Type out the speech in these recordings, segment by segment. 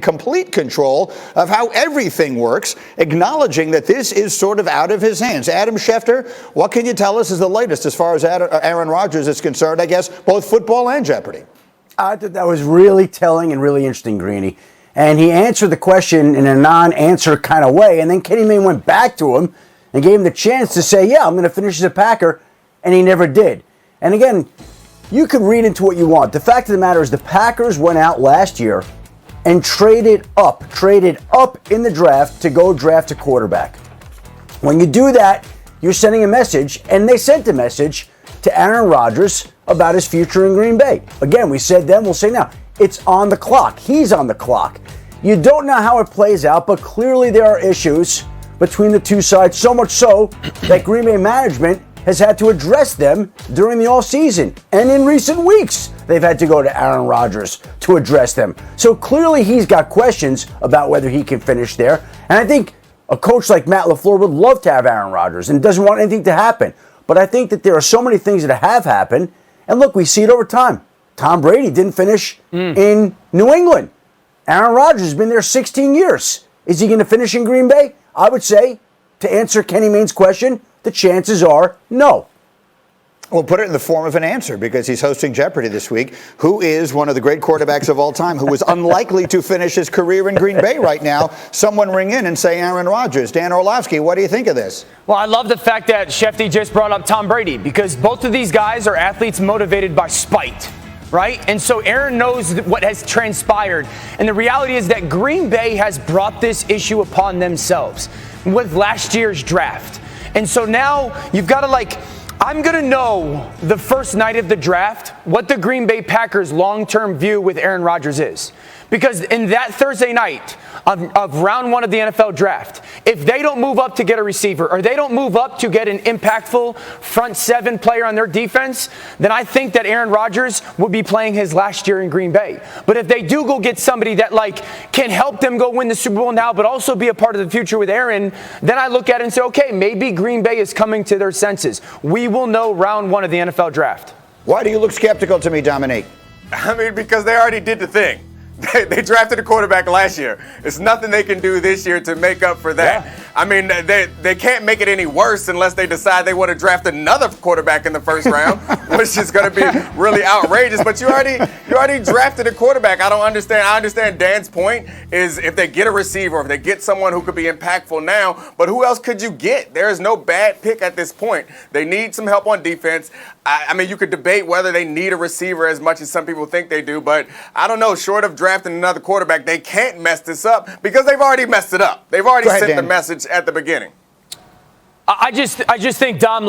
complete control of how everything works, acknowledging that this is sort of out of his hands. Adam Schefter, what can you tell us is the latest as far as Aaron Rodgers is concerned, I guess, both football and Jeopardy? I thought that was really telling and really interesting, Greeny. And he answered the question in a non-answer kind of way, and then Kenny Mayne went back to him and gave him the chance to say, yeah, I'm going to finish as a Packer, and he never did. And again, you can read into what you want. The fact of the matter is the Packers went out last year and traded up in the draft to go draft a quarterback. When you do that, you're sending a message, and they sent a message to Aaron Rodgers about his future in Green Bay. Again, we said then, we'll say now. It's on the clock. He's on the clock. You don't know how it plays out, but clearly there are issues between the two sides, so much so that Green Bay management has had to address them during the offseason. And in recent weeks, they've had to go to Aaron Rodgers to address them. So clearly he's got questions about whether he can finish there. And I think a coach like Matt LaFleur would love to have Aaron Rodgers and doesn't want anything to happen. But I think that there are so many things that have happened. And look, we see it over time. Tom Brady didn't finish in New England. Aaron Rodgers has been there 16 years. Is he going to finish in Green Bay? I would say, to answer Kenny Mayne's question, the chances are no. Well, put it in the form of an answer, because he's hosting Jeopardy this week. Who is one of the great quarterbacks of all time who is unlikely to finish his career in Green Bay right now? Someone ring in and say Aaron Rodgers. Dan Orlovsky, what do you think of this? Well, I love the fact that Shefty just brought up Tom Brady, because both of these guys are athletes motivated by spite. Right? And so Aaron knows what has transpired. And the reality is that Green Bay has brought this issue upon themselves with last year's draft. And so now you've got to I'm going to know the first night of the draft what the Green Bay Packers' long-term view with Aaron Rodgers is. Because in that Thursday night of round one of the NFL draft, if they don't move up to get a receiver or they don't move up to get an impactful front seven player on their defense, then I think that Aaron Rodgers would be playing his last year in Green Bay. But if they do go get somebody that can help them go win the Super Bowl now, but also be a part of the future with Aaron, then I look at it and say, okay, maybe Green Bay is coming to their senses. We will know round one of the NFL draft. Why do you look skeptical to me, Dominique? I mean, because they already did the thing. They drafted a quarterback last year. There's nothing they can do this year to make up for that. Yeah. I mean, they can't make it any worse unless they decide they want to draft another quarterback in the first round, which is going to be really outrageous. But you already drafted a quarterback. I don't understand. I understand Dan's point is if they get a receiver, if they get someone who could be impactful now, but who else could you get? There is no bad pick at this point. They need some help on defense. I mean, you could debate whether they need a receiver as much as some people think they do, but I don't know. Short of drafting another quarterback, they can't mess this up because they've already messed it up. They've already sent the message at the beginning. I just think, Dom,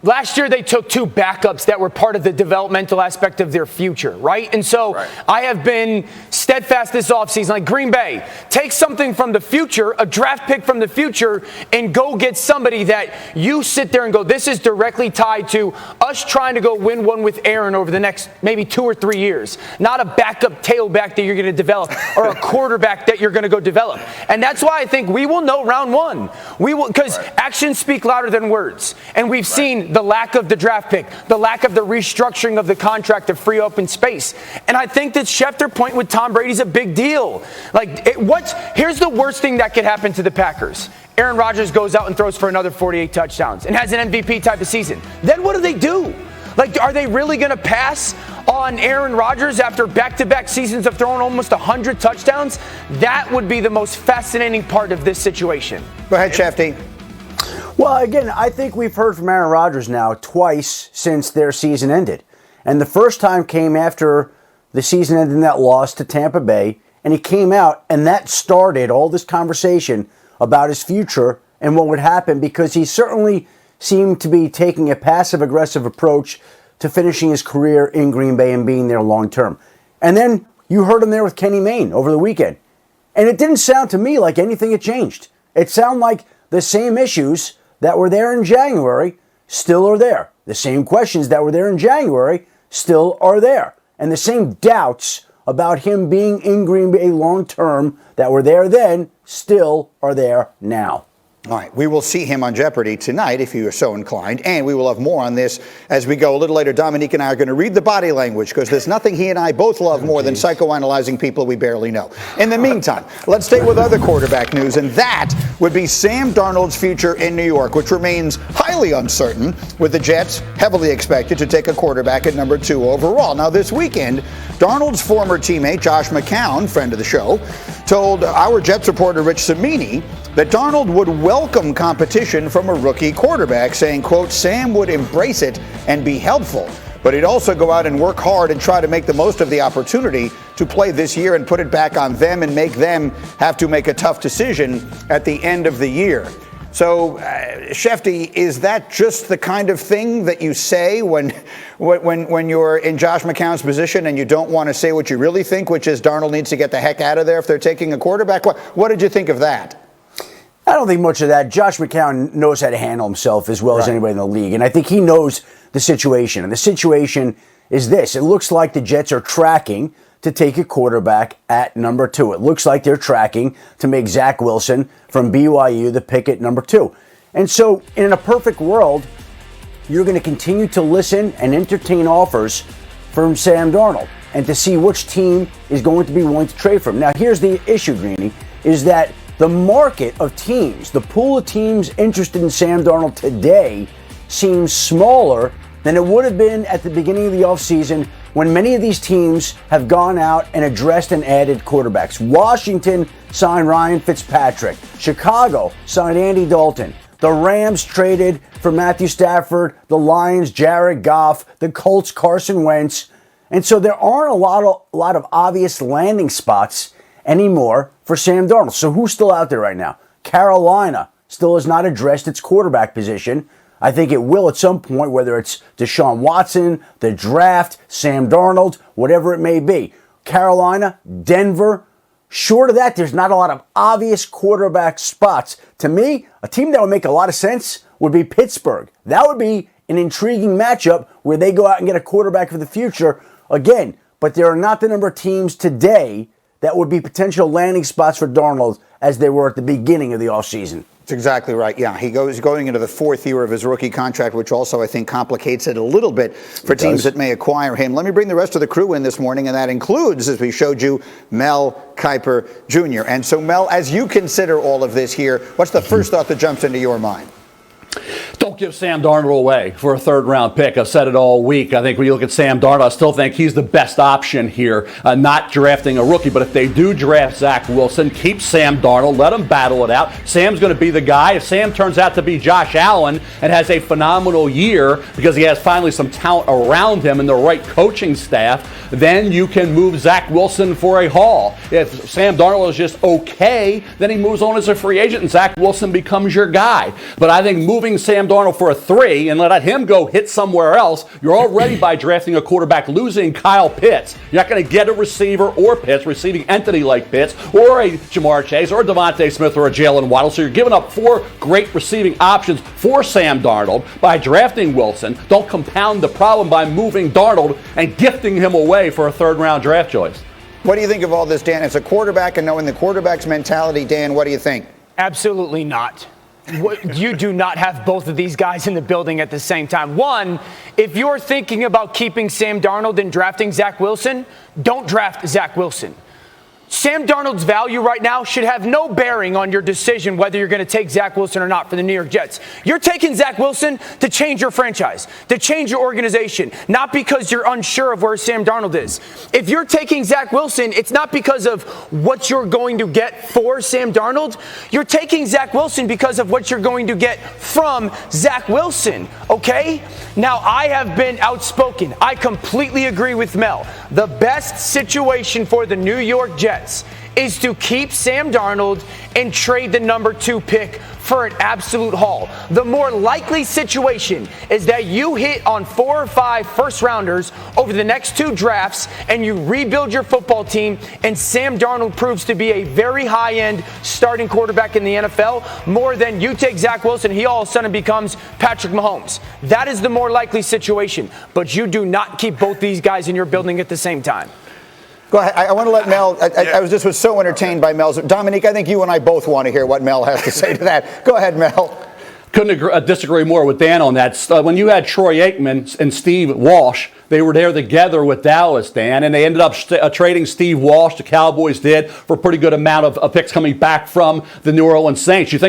last year they took two backups that were part of the developmental aspect of their future, right? And so I have been steadfast this offseason, Green Bay, take something from the future, a draft pick from the future, and go get somebody that you sit there and go, this is directly tied to us trying to go win one with Aaron over the next maybe 2 or 3 years. Not a backup tailback that you're going to develop or a quarterback that you're going to go develop. And that's why I think we will know round one. We will, because actions speak louder than words. And we've seen the lack of the draft pick, the lack of the restructuring of the contract to free open space. And I think that Schefter's point with Tom Brady's a big deal. Here's the worst thing that could happen to the Packers. Aaron Rodgers goes out and throws for another 48 touchdowns and has an MVP type of season. Then what do? Are they really going to pass on Aaron Rodgers after back-to-back seasons of throwing almost 100 touchdowns? That would be the most fascinating part of this situation. Go ahead, Shefty. Well, again, I think we've heard from Aaron Rodgers now twice since their season ended. And the first time came after the season ended in that loss to Tampa Bay. And he came out, and that started all this conversation about his future and what would happen, because he certainly seemed to be taking a passive-aggressive approach to finishing his career in Green Bay and being there long term. And then you heard him there with Kenny Mayne over the weekend. And it didn't sound to me like anything had changed. It sounded like the same issues that were there in January still are there. The same questions that were there in January still are there. And the same doubts about him being in Green Bay long term that were there then still are there now. All right, we will see him on Jeopardy tonight if you are so inclined, and we will have more on this as we go. A little later, Dominique and I are going to read the body language because there's nothing he and I both love more than psychoanalyzing people we barely know. In the meantime, let's stay with other quarterback news, and that would be Sam Darnold's future in New York, which remains highly uncertain, with the Jets heavily expected to take a quarterback at number 2 overall. Now, this weekend, Darnold's former teammate, Josh McCown, friend of the show, told our Jets reporter Rich Cimini that Darnold would welcome competition from a rookie quarterback, saying, quote, Sam would embrace it and be helpful, but he'd also go out and work hard and try to make the most of the opportunity to play this year and put it back on them and make them have to make a tough decision at the end of the year. So, Shefty, is that just the kind of thing that you say when you're in Josh McCown's position and you don't want to say what you really think, which is Darnold needs to get the heck out of there if they're taking a quarterback? What did you think of that? I don't think much of that. Josh McCown knows how to handle himself as well as anybody in the league, and I think he knows the situation. And the situation is this. It looks like the Jets are tracking to take a quarterback at number 2. It looks like they're tracking to make Zach Wilson from BYU the pick at number 2. And so in a perfect world, you're going to continue to listen and entertain offers from Sam Darnold and to see which team is going to be willing to trade for him. Now, here's the issue, Greeny, is that the market of teams, the pool of teams interested in Sam Darnold today seems smaller than it would have been at the beginning of the offseason when many of these teams have gone out and addressed and added quarterbacks. Washington signed Ryan Fitzpatrick. Chicago signed Andy Dalton. The Rams traded for Matthew Stafford. The Lions, Jared Goff. The Colts, Carson Wentz. And so there aren't a lot of obvious landing spots anymore for Sam Darnold. So who's still out there right now? Carolina still has not addressed its quarterback position. I think it will at some point, whether it's Deshaun Watson, the draft, Sam Darnold, whatever it may be. Carolina, Denver. Short of that, there's not a lot of obvious quarterback spots. To me, a team that would make a lot of sense would be Pittsburgh. That would be an intriguing matchup where they go out and get a quarterback for the future again. But there are not the number of teams today that would be potential landing spots for Darnold as they were at the beginning of the offseason. That's exactly right. Yeah, he's going into the 4th year of his rookie contract, which also, I think, complicates it a little bit for teams that may acquire him. Let me bring the rest of the crew in this morning, and that includes, as we showed you, Mel Kiper Jr. And so, Mel, as you consider all of this here, what's the first thought that jumps into your mind? Don't give Sam Darnold away for a 3rd-round pick. I've said it all week. I think when you look at Sam Darnold, I still think he's the best option here, not drafting a rookie. But if they do draft Zach Wilson, keep Sam Darnold. Let him battle it out. Sam's going to be the guy. If Sam turns out to be Josh Allen and has a phenomenal year because he has finally some talent around him and the right coaching staff, then you can move Zach Wilson for a haul. If Sam Darnold is just okay, then he moves on as a free agent and Zach Wilson becomes your guy. But I think moving Sam Darnold for a 3 and let him go hit somewhere else, you're already by drafting a quarterback losing Kyle Pitts. You're not going to get a receiver or Pitts, receiving entity like Pitts, or a Jamar Chase, or a Devontae Smith, or a Jalen Waddle. So you're giving up 4 great receiving options for Sam Darnold by drafting Wilson. Don't compound the problem by moving Darnold and gifting him away for a 3rd-round draft choice. What do you think of all this, Dan? As a quarterback and knowing the quarterback's mentality, Dan, what do you think? Absolutely not. You do not have both of these guys in the building at the same time. One, if you're thinking about keeping Sam Darnold and drafting Zach Wilson, don't draft Zach Wilson. Sam Darnold's value right now should have no bearing on your decision whether you're going to take Zach Wilson or not for the New York Jets. You're taking Zach Wilson to change your franchise, to change your organization, not because you're unsure of where Sam Darnold is. If you're taking Zach Wilson, it's not because of what you're going to get for Sam Darnold. You're taking Zach Wilson because of what you're going to get from Zach Wilson, okay? Now, I have been outspoken. I completely agree with Mel. The best situation for the New York Jets is to keep Sam Darnold and trade the number 2 pick for an absolute haul. The more likely situation is that you hit on 4 or 5 first-rounders over the next 2 drafts and you rebuild your football team and Sam Darnold proves to be a very high-end starting quarterback in the NFL more than you take Zach Wilson, he all of a sudden becomes Patrick Mahomes. That is the more likely situation, but you do not keep both these guys in your building at the same time. Go ahead. I want to let Mel. I was just so entertained by Mel's. Dominique, I think you and I both want to hear what Mel has to say to that. Go ahead, Mel. Couldn't disagree more with Dan on that. When you had Troy Aikman and Steve Walsh, they were there together with Dallas, Dan, and they ended up trading Steve Walsh, the Cowboys did, for a pretty good amount of picks coming back from the New Orleans Saints. You think